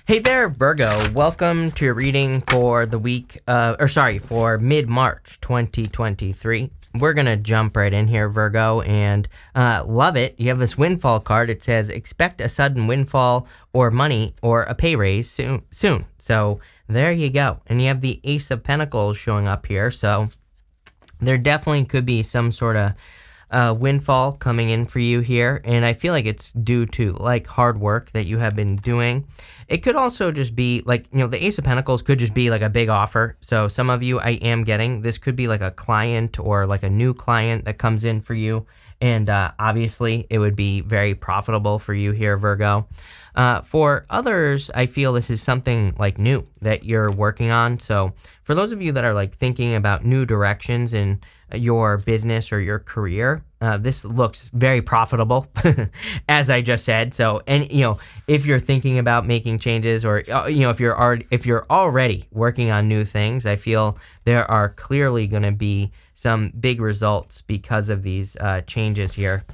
Hey there, Virgo. Welcome to your reading for the week, for mid-March 2023. We're going to jump right in here, Virgo, and love it. You have this windfall card. It says, expect a sudden windfall or money or a pay raise soon. So there you go. And you have the Ace of Pentacles showing up here. So there definitely could be some sort of windfall coming in for you here, and I feel like it's due to like hard work that you have been doing. It could also just be like, the Ace of Pentacles could just be like a big offer. So some of you, I am getting, this could be like a client or like a new client that comes in for you, and obviously it would be very profitable for you here, Virgo. For others, I feel this is something like new that you're working on. So for those of you that are like thinking about new directions in your business or your career, this looks very profitable, as I just said. So, and if you're thinking about making changes, or if you're already working on new things, I feel there are clearly going to be some big results because of these changes here.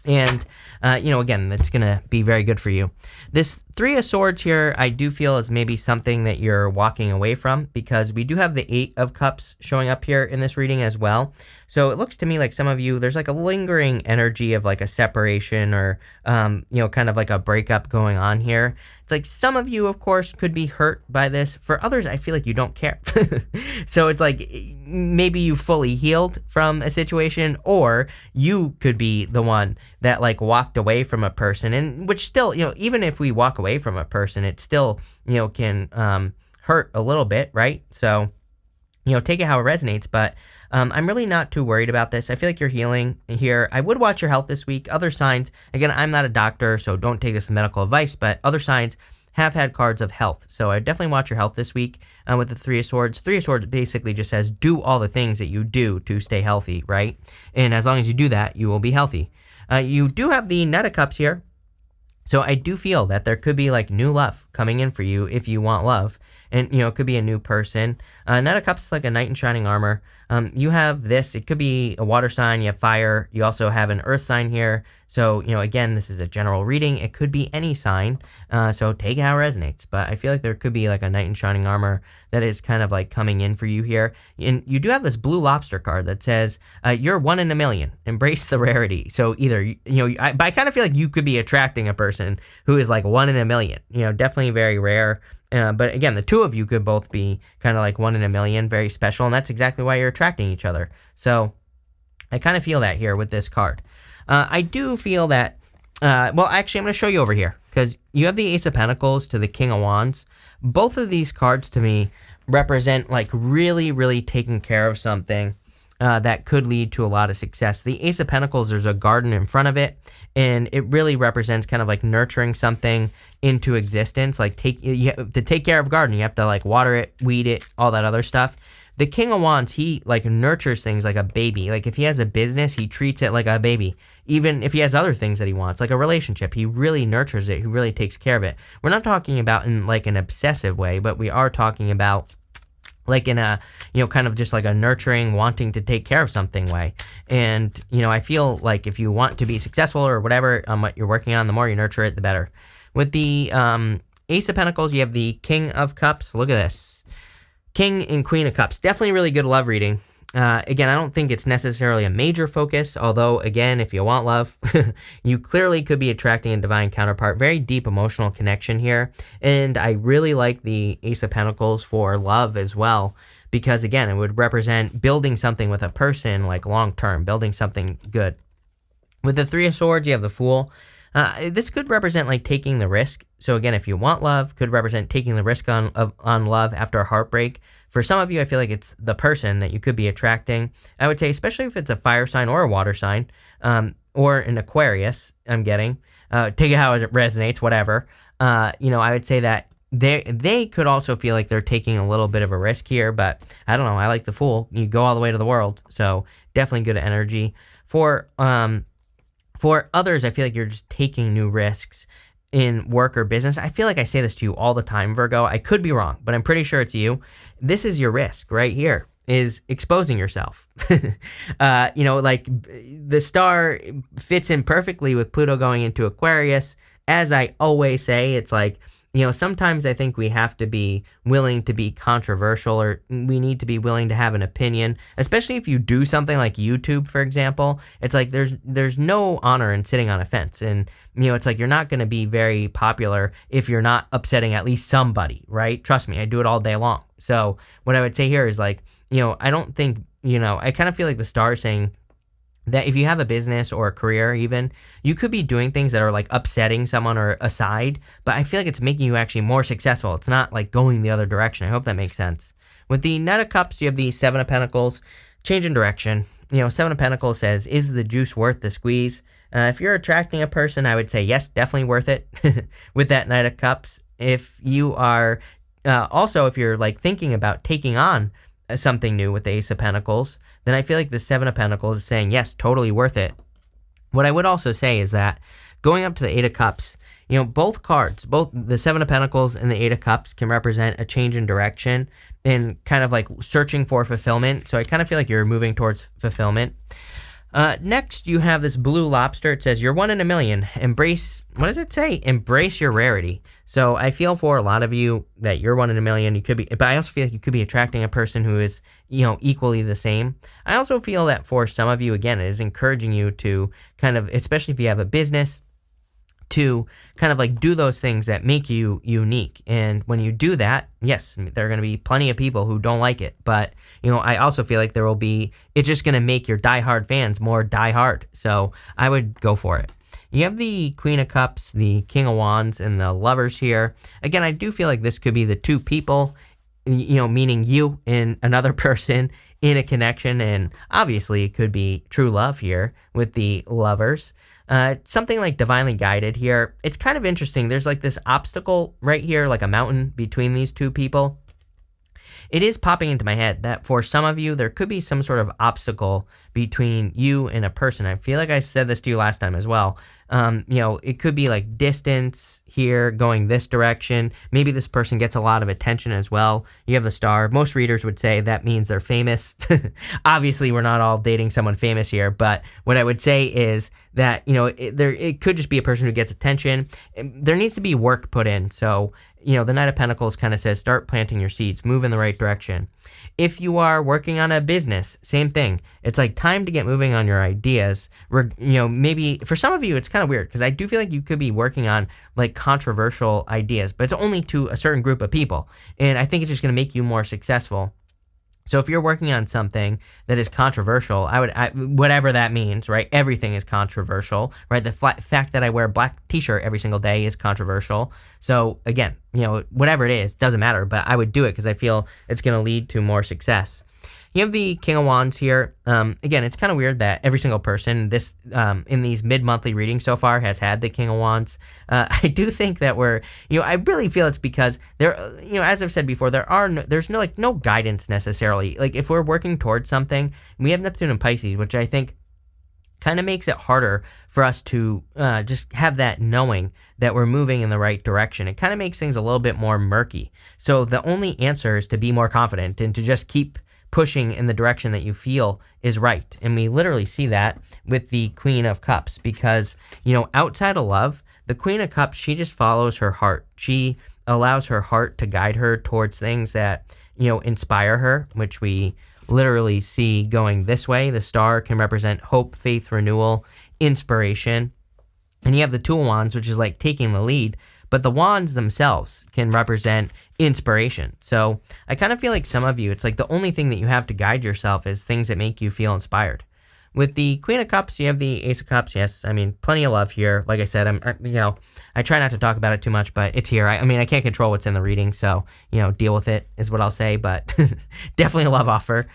And, again, that's going to be very good for you. This Three of Swords here, I do feel is maybe something that you're walking away from, because we do have the Eight of Cups showing up here in this reading as well. So it looks to me like some of you, there's like a lingering energy of like a separation or, kind of like a breakup going on here. It's like some of you, of course, could be hurt by this. For others, I feel like you don't care. So it's like maybe you fully healed from a situation, or you could be the one that like walked away from a person, and which still, even if we walk away from a person, it still, can hurt a little bit, right? So, take it how it resonates, but I'm really not too worried about this. I feel like you're healing here. I would watch your health this week. Other signs, again, I'm not a doctor, so don't take this as medical advice, but other signs have had cards of health. So I definitely watch your health this week with the Three of Swords. Three of Swords basically just says do all the things that you do to stay healthy, right? And as long as you do that, you will be healthy. You do have the Knight of Cups here. So I do feel that there could be like new love coming in for you if you want love. And, it could be a new person. Knight of Cups is like a knight in shining armor. You have this. It could be a water sign. You have fire. You also have an earth sign here. So, again, this is a general reading. It could be any sign. So take it how it resonates. But I feel like there could be like a knight in shining armor that is kind of like coming in for you here. And you do have this blue lobster card that says, you're 1 in a million. Embrace the rarity. So either, but I kind of feel like you could be attracting a person who is like 1 in a million. Definitely very rare. But again, the two of you could both be kind of like 1 in a million, very special, and that's exactly why you're attracting each other. So I kind of feel that here with this card. I do feel that, actually, I'm going to show you over here, because you have the Ace of Pentacles to the King of Wands. Both of these cards to me represent like really, really taking care of something that could lead to a lot of success. The Ace of Pentacles, there's a garden in front of it, and it really represents kind of like nurturing something into existence. Like to take care of a garden, you have to like water it, weed it, all that other stuff. The King of Wands, he like nurtures things like a baby. Like if he has a business, he treats it like a baby. Even if he has other things that he wants, like a relationship, he really nurtures it. He really takes care of it. We're not talking about in like an obsessive way, but we are talking about like in a, kind of just like a nurturing, wanting to take care of something way. And, I feel like if you want to be successful or whatever what you're working on, the more you nurture it, the better. With the Ace of Pentacles, you have the King of Cups. Look at this. King and Queen of Cups. Definitely really good love reading. Again, I don't think it's necessarily a major focus, although, again, if you want love, you clearly could be attracting a divine counterpart. Very deep emotional connection here. And I really like the Ace of Pentacles for love as well, because, again, it would represent building something with a person, like long-term, building something good. With the Three of Swords, you have the Fool. This could represent like taking the risk. So again, if you want love, could represent taking the risk on love after a heartbreak. For some of you, I feel like it's the person that you could be attracting. I would say, especially if it's a fire sign or a water sign, or an Aquarius, I'm getting. Take it how it resonates, whatever. I would say that they could also feel like they're taking a little bit of a risk here, but I don't know. I like the Fool. You go all the way to the world. So definitely good energy. For others, I feel like you're just taking new risks in work or business. I feel like I say this to you all the time, Virgo. I could be wrong, but I'm pretty sure it's you. This is your risk right here, is exposing yourself. Like the star fits in perfectly with Pluto going into Aquarius. As I always say, it's like sometimes I think we have to be willing to be controversial, or we need to be willing to have an opinion, especially if you do something like YouTube, for example. It's like there's no honor in sitting on a fence. And, it's like you're not going to be very popular if you're not upsetting at least somebody, right? Trust me, I do it all day long. So what I would say here is like, I don't think, I kind of feel like the star is saying that if you have a business or a career even, you could be doing things that are like upsetting someone or aside, but I feel like it's making you actually more successful. It's not like going the other direction. I hope that makes sense. With the Knight of Cups, you have the Seven of Pentacles, change in direction. Seven of Pentacles says, is the juice worth the squeeze? If you're attracting a person, I would say yes, definitely worth it. With that Knight of Cups, if you are also, if you're like thinking about taking on something new with the Ace of Pentacles, then I feel like the Seven of Pentacles is saying, yes, totally worth it. What I would also say is that going up to the Eight of Cups, both cards, both the Seven of Pentacles and the Eight of Cups can represent a change in direction and kind of like searching for fulfillment. So I kind of feel like you're moving towards fulfillment. Next, you have this blue lobster. It says, you're 1 in a million. Embrace, what does it say? Embrace your rarity. So I feel for a lot of you that you're 1 in a million. You could be, but I also feel like you could be attracting a person who is, equally the same. I also feel that for some of you, again, it is encouraging you to kind of, especially if you have a business, to kind of like do those things that make you unique. And when you do that, yes, there are going to be plenty of people who don't like it. But, I also feel like there will be, it's just going to make your diehard fans more diehard. So I would go for it. You have the Queen of Cups, the King of Wands, and the Lovers here. Again, I do feel like this could be the two people, meaning you and another person in a connection. And obviously it could be true love here with the Lovers. Something like divinely guided here. It's kind of interesting. There's like this obstacle right here, like a mountain between these two people. It is popping into my head that for some of you, there could be some sort of obstacle between you and a person. I feel like I said this to you last time as well. It could be like distance here going this direction. Maybe this person gets a lot of attention as well. You have the star. Most readers would say that means they're famous. Obviously, we're not all dating someone famous here, but what I would say is that, it could just be a person who gets attention. There needs to be work put in. So, the Knight of Pentacles kind of says, start planting your seeds, move in the right direction. If you are working on a business, same thing. It's like time to get moving on your ideas. Maybe for some of you, it's kind of weird because I do feel like you could be working on like controversial ideas, but it's only to a certain group of people. And I think it's just going to make you more successful. So if you're working on something that is controversial, whatever that means, right? Everything is controversial, right? The fact that I wear a black t-shirt every single day is controversial. So again, whatever it is, doesn't matter, but I would do it because I feel it's going to lead to more success. You have the King of Wands here. Again, it's kind of weird that every single person in these mid-monthly readings so far has had the King of Wands. I do think that I really feel it's because there, as I've said before, there's no guidance necessarily. Like if we're working towards something, we have Neptune and Pisces, which I think kind of makes it harder for us to just have that knowing that we're moving in the right direction. It kind of makes things a little bit more murky. So the only answer is to be more confident and to just keep pushing in the direction that you feel is right. And we literally see that with the Queen of Cups because, outside of love, the Queen of Cups, she just follows her heart. She allows her heart to guide her towards things that, inspire her, which we literally see going this way. The star can represent hope, faith, renewal, inspiration. And you have the Two of Wands, which is like taking the lead. But the wands themselves can represent inspiration. So I kind of feel like some of you, it's like the only thing that you have to guide yourself is things that make you feel inspired. With the Queen of Cups, you have the Ace of Cups. Yes, I mean, plenty of love here. Like I said, I try not to talk about it too much, but it's here. I can't control what's in the reading, so, deal with it is what I'll say, but definitely a love offer.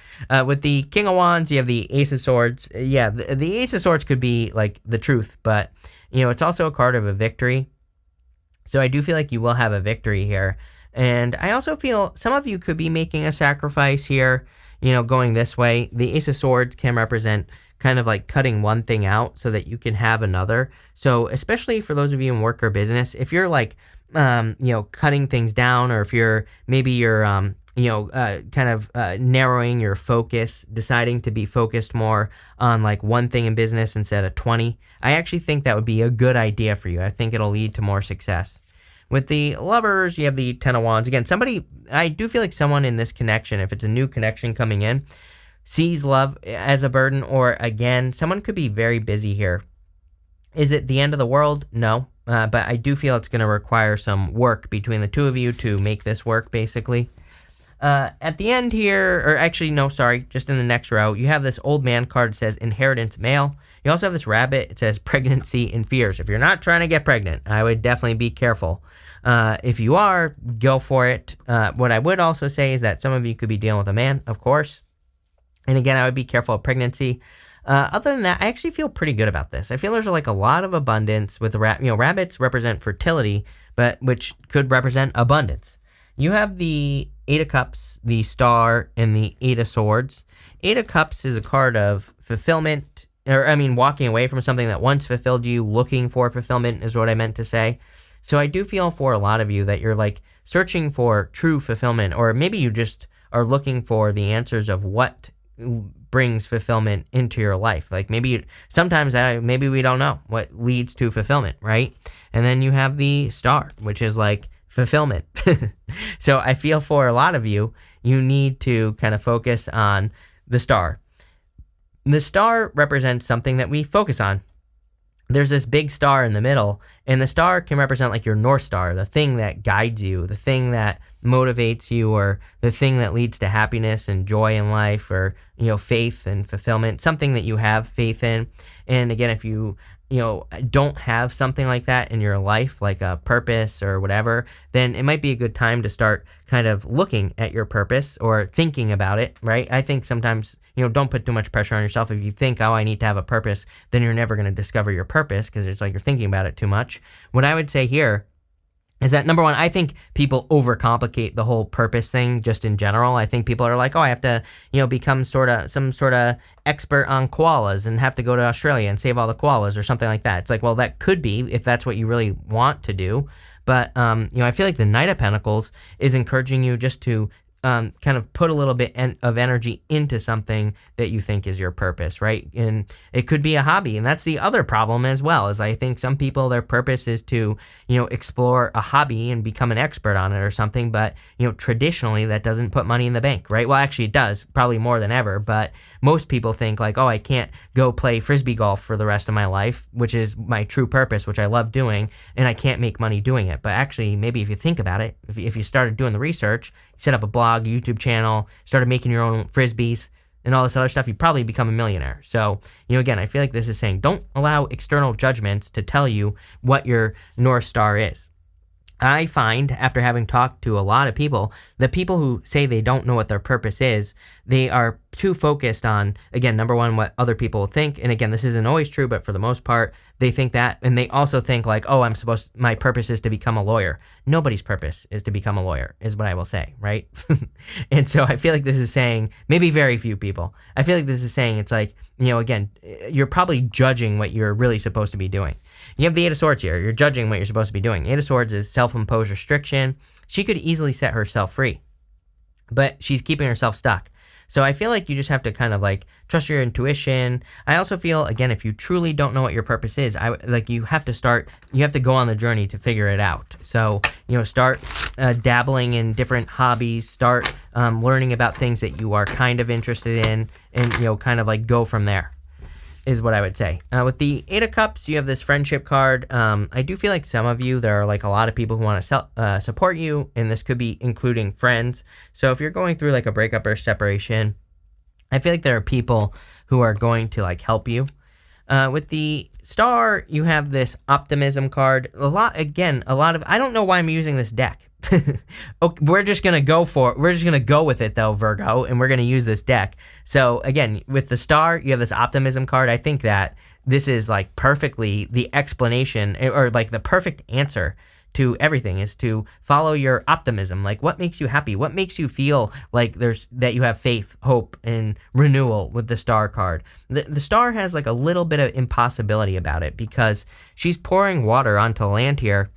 With the King of Wands, you have the Ace of Swords. Yeah, the Ace of Swords could be like the truth, but, it's also a card of a victory. So I do feel like you will have a victory here. And I also feel some of you could be making a sacrifice here, going this way. The Ace of Swords can represent kind of like cutting one thing out so that you can have another. So especially for those of you in work or business, if you're like, cutting things down, or if you're narrowing your focus, deciding to be focused more on like one thing in business instead of 20, I actually think that would be a good idea for you. I think it'll lead to more success. With the lovers, you have the Ten of Wands. Again, I do feel like someone in this connection, if it's a new connection coming in, sees love as a burden, or again, someone could be very busy here. Is it the end of the world? No. But I do feel it's going to require some work between the two of you to make this work, basically. At the end here, or actually, no, sorry, just in the next row, you have this old man card that says inheritance male. You also have this rabbit. It says pregnancy and fears. If you're not trying to get pregnant, I would definitely be careful. If you are, go for it. What I would also say is that some of you could be dealing with a man, of course. And again, I would be careful of pregnancy. Other than that, I actually feel pretty good about this. I feel there's like a lot of abundance with rabbits represent fertility, but which could represent abundance. You have the Eight of Cups, the Star, and the Eight of Swords. Eight of Cups is a card of fulfillment, walking away from something that once fulfilled you, looking for fulfillment is what I meant to say. So I do feel for a lot of you that you're like searching for true fulfillment, or maybe you just are looking for the answers of what brings fulfillment into your life. Like sometimes maybe we don't know what leads to fulfillment, right? And then you have the Star, which is like fulfillment. So I feel for a lot of you, you need to kind of focus on the Star. The Star represents something that we focus on. There's this big star in the middle, and the star can represent like your North Star, the thing that guides you, the thing that motivates you, or the thing that leads to happiness and joy in life, or, faith and fulfillment, something that you have faith in. And again, if you don't have something like that in your life, like a purpose or whatever, then it might be a good time to start kind of looking at your purpose or thinking about it, right? I think sometimes, don't put too much pressure on yourself. If you think, I need to have a purpose, then you're never going to discover your purpose because it's like you're thinking about it too much. What I would say here is that, number one, I think people overcomplicate the whole purpose thing just in general. I think people are like, I have to, become some sort of expert on koalas and have to go to Australia and save all the koalas or something like that. It's like, well, that could be if that's what you really want to do. But, I feel like the Knight of Pentacles is encouraging you just to kind of put a little bit of energy into something that you think is your purpose, right? And it could be a hobby. And that's the other problem as well, is I think some people, their purpose is to, explore a hobby and become an expert on it or something. But, traditionally that doesn't put money in the bank, right? Well, actually it does, probably more than ever. But most people think like, I can't go play Frisbee golf for the rest of my life, which is my true purpose, which I love doing, and I can't make money doing it. But actually, maybe if you think about it, if you started doing the research, set up a blog, YouTube channel, started making your own Frisbees and all this other stuff, you'd probably become a millionaire. So, again, I feel like this is saying don't allow external judgments to tell you what your North Star is. I find, after having talked to a lot of people, the people who say they don't know what their purpose is, they are too focused on, again, number one, what other people think. And again, this isn't always true, but for the most part, they think that. And they also think like, my purpose is to become a lawyer. Nobody's purpose is to become a lawyer, is what I will say, right? And so I feel like this is saying, maybe very few people, I feel like this is saying it's like, again, you're probably judging what you're really supposed to be doing. You have the Eight of Swords here. You're judging what you're supposed to be doing. Eight of Swords is self-imposed restriction. She could easily set herself free, but she's keeping herself stuck. So I feel like you just have to kind of like trust your intuition. I also feel, again, if you truly don't know what your purpose is, you have to go on the journey to figure it out. So, start dabbling in different hobbies, start learning about things that you are kind of interested in, and, kind of like go from there, is what I would say. With the Eight of Cups, you have this friendship card. I do feel like some of you, there are like a lot of people who want to support you, and this could be including friends. So if you're going through like a breakup or separation, I feel like there are people who are going to like help you. With the Star, you have this optimism card. I don't know why I'm using this deck. Okay, we're just gonna go with it though, Virgo, and we're gonna use this deck. So again, with the Star, you have this optimism card. I think that this is like perfectly the explanation, or like the perfect answer to everything, is to follow your optimism. Like, what makes you happy? What makes you feel like that you have faith, hope, and renewal with the Star card? The Star has like a little bit of impossibility about it because she's pouring water onto land here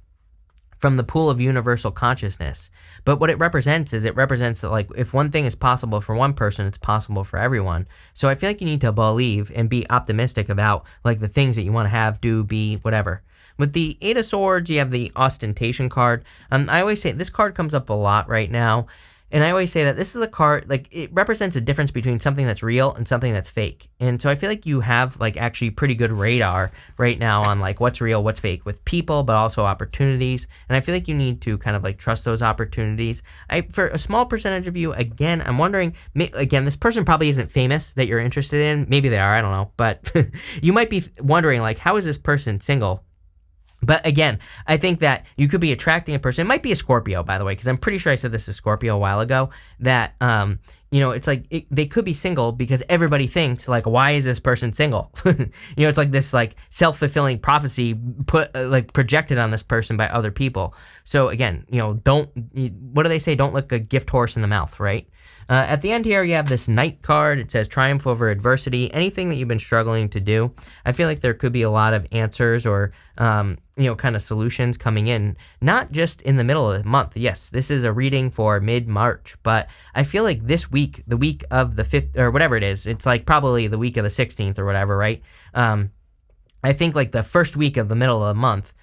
from the pool of universal consciousness. But what it represents that like if one thing is possible for one person, it's possible for everyone. So I feel like you need to believe and be optimistic about like the things that you want to have, do, be, whatever. With the Eight of Swords, you have the Ostentation card. I always say this card comes up a lot right now. And I always say that this is a card, like, it represents a difference between something that's real and something that's fake. And so I feel like you have, like, actually pretty good radar right now on, like, what's real, what's fake with people, but also opportunities. And I feel like you need to kind of, like, trust those opportunities. For a small percentage of you, again, I'm wondering, again, this person probably isn't famous that you're interested in. Maybe they are, I don't know. But you might be wondering, like, how is this person single? But again, I think that you could be attracting a person. It might be a Scorpio, by the way, because I'm pretty sure I said this to Scorpio a while ago, that, it's like they could be single because everybody thinks, like, why is this person single? It's like this, like, self-fulfilling prophecy projected on this person by other people. So again, what do they say? Don't look a gift horse in the mouth, right? At the end here, you have this Knight card. It says triumph over adversity. Anything that you've been struggling to do, I feel like there could be a lot of answers or, kind of solutions coming in, not just in the middle of the month. Yes, this is a reading for mid-March, but I feel like this week, the week of the 5th, or whatever it is, it's like probably the week of the 16th or whatever, right? I think like the first week of the middle of the month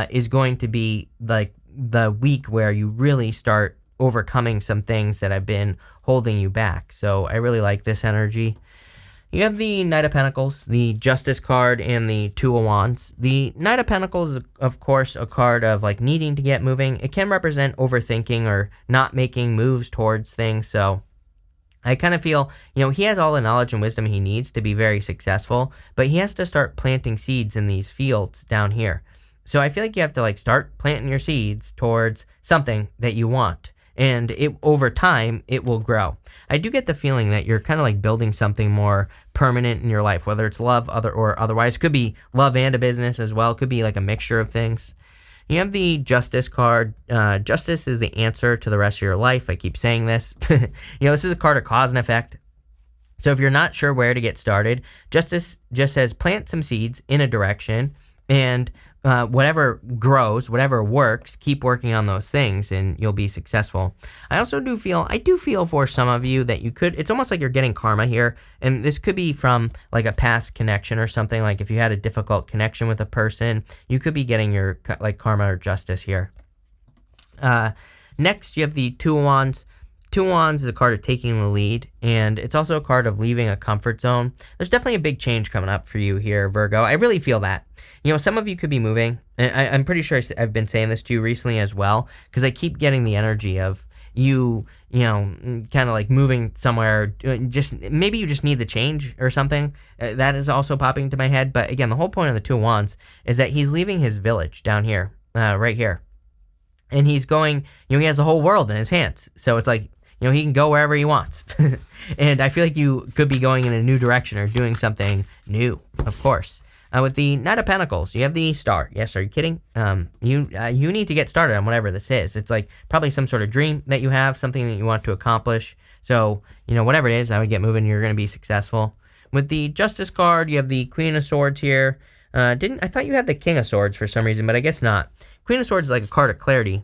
is going to be like the week where you really start overcoming some things that have been holding you back. So I really like this energy. You have the Knight of Pentacles, the Justice card, and the Two of Wands. The Knight of Pentacles is, of course, a card of like needing to get moving. It can represent overthinking or not making moves towards things. So I kind of feel, he has all the knowledge and wisdom he needs to be very successful, but he has to start planting seeds in these fields down here. So I feel like you have to like start planting your seeds towards something that you want. And over time, it will grow. I do get the feeling that you're kind of like building something more permanent in your life, whether it's love or otherwise. It could be love and a business as well. It could be like a mixture of things. You have the Justice card. Justice is the answer to the rest of your life. I keep saying this. This is a card of cause and effect. So if you're not sure where to get started, Justice just says plant some seeds in a direction, and whatever grows, whatever works, keep working on those things and you'll be successful. I do feel for some of you that it's almost like you're getting karma here. And this could be from like a past connection or something. Like if you had a difficult connection with a person, you could be getting your like karma or justice here. Next, you have the Two of Wands. Two of Wands is a card of taking the lead, and it's also a card of leaving a comfort zone. There's definitely a big change coming up for you here, Virgo. I really feel that. Some of you could be moving, and I'm pretty sure I've been saying this to you recently as well, because I keep getting the energy of you kind of like moving somewhere. Maybe you just need the change or something. That is also popping into my head. But again, the whole point of the Two of Wands is that he's leaving his village down here, right here. And he's going, he has the whole world in his hands. So it's like, he can go wherever he wants. And I feel like you could be going in a new direction or doing something new, of course. With the Knight of Pentacles, you have the Star. Yes, are you kidding? You need to get started on whatever this is. It's like probably some sort of dream that you have, something that you want to accomplish. So, whatever it is, I would get moving. You're going to be successful. With the Justice card, you have the Queen of Swords here. I thought you had the King of Swords for some reason, but I guess not. Queen of Swords is like a card of clarity.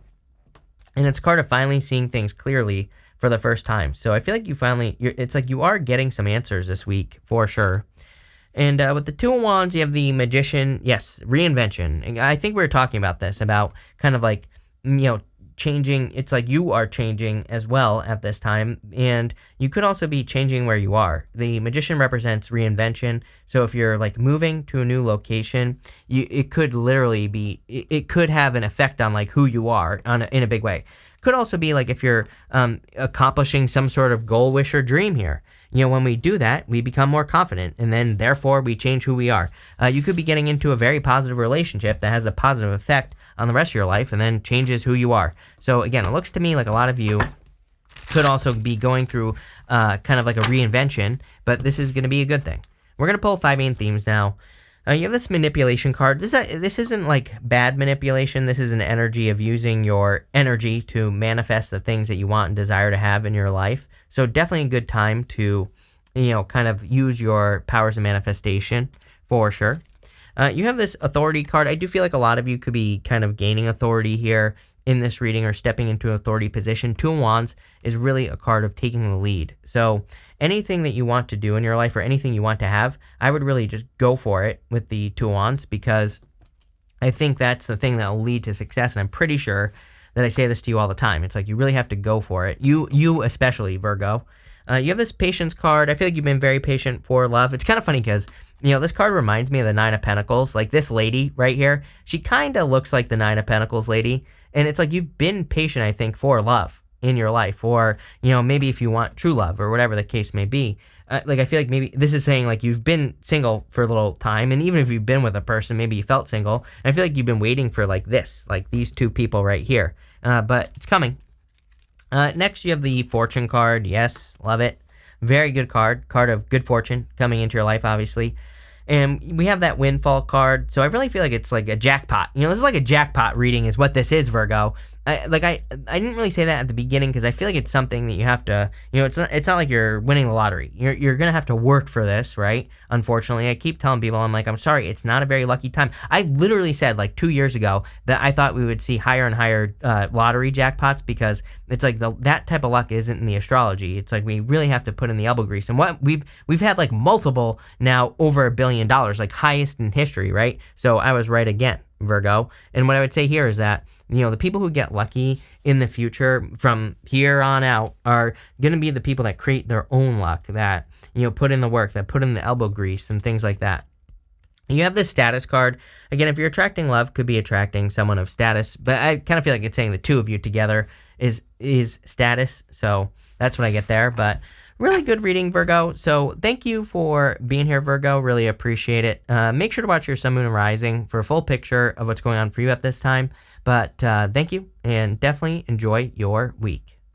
And it's a card of finally seeing things clearly for the first time. So I feel like it's like you are getting some answers this week for sure. And with the Two of Wands, you have the Magician. Yes, reinvention. And I think we were talking about this, about kind of like, changing. It's like you are changing as well at this time. And you could also be changing where you are. The Magician represents reinvention. So if you're like moving to a new location, it could literally be, it could have an effect on like who you are in a big way. Could also be like if you're accomplishing some sort of goal, wish, or dream here. When we do that, we become more confident, and then therefore we change who we are. You could be getting into a very positive relationship that has a positive effect on the rest of your life and then changes who you are. So again, it looks to me like a lot of you could also be going through kind of like a reinvention, but this is going to be a good thing. We're going to pull 5 main themes now. You have this manipulation card. This isn't like bad manipulation. This is an energy of using your energy to manifest the things that you want and desire to have in your life. So definitely a good time to, kind of use your powers of manifestation for sure. You have this authority card. I do feel like a lot of you could be kind of gaining authority here in this reading or stepping into an authority position. Two of Wands is really a card of taking the lead. So anything that you want to do in your life or anything you want to have, I would really just go for it with the Two of Wands, because I think that's the thing that will lead to success, and I'm pretty sure that I say this to you all the time. It's like you really have to go for it. You especially, Virgo. You have this patience card. I feel like you've been very patient for love. It's kind of funny because, this card reminds me of the Nine of Pentacles. Like this lady right here, she kind of looks like the Nine of Pentacles lady. And it's like you've been patient, I think, for love in your life. Or, maybe if you want true love or whatever the case may be. Like I feel like maybe this is saying like you've been single for a little time. And even if you've been with a person, maybe you felt single. And I feel like you've been waiting for like this, like these two people right here. But it's coming. Next, you have the Fortune card. Yes, love it. Very good card. Card of good fortune coming into your life, obviously. And we have that windfall card. So I really feel like it's like a jackpot. This is like a jackpot reading is what this is, Virgo. I didn't really say that at the beginning because I feel like it's something that you have to, it's not like you're winning the lottery. You're going to have to work for this, right? Unfortunately, I keep telling people, I'm sorry, it's not a very lucky time. I literally said like 2 years ago that I thought we would see higher and higher lottery jackpots because it's like that type of luck isn't in the astrology. It's like we really have to put in the elbow grease. And what we've had like multiple now over $1 billion, like highest in history, right? So I was right again, Virgo. And what I would say here is that the people who get lucky in the future from here on out are going to be the people that create their own luck, that, put in the work, that put in the elbow grease and things like that. You have this status card. Again, if you're attracting love, could be attracting someone of status, but I kind of feel like it's saying the two of you together is status. So that's what I get there, but really good reading, Virgo. So thank you for being here, Virgo. Really appreciate it. Make sure to watch your sun, moon, and rising for a full picture of what's going on for you at this time. But thank you, and definitely enjoy your week.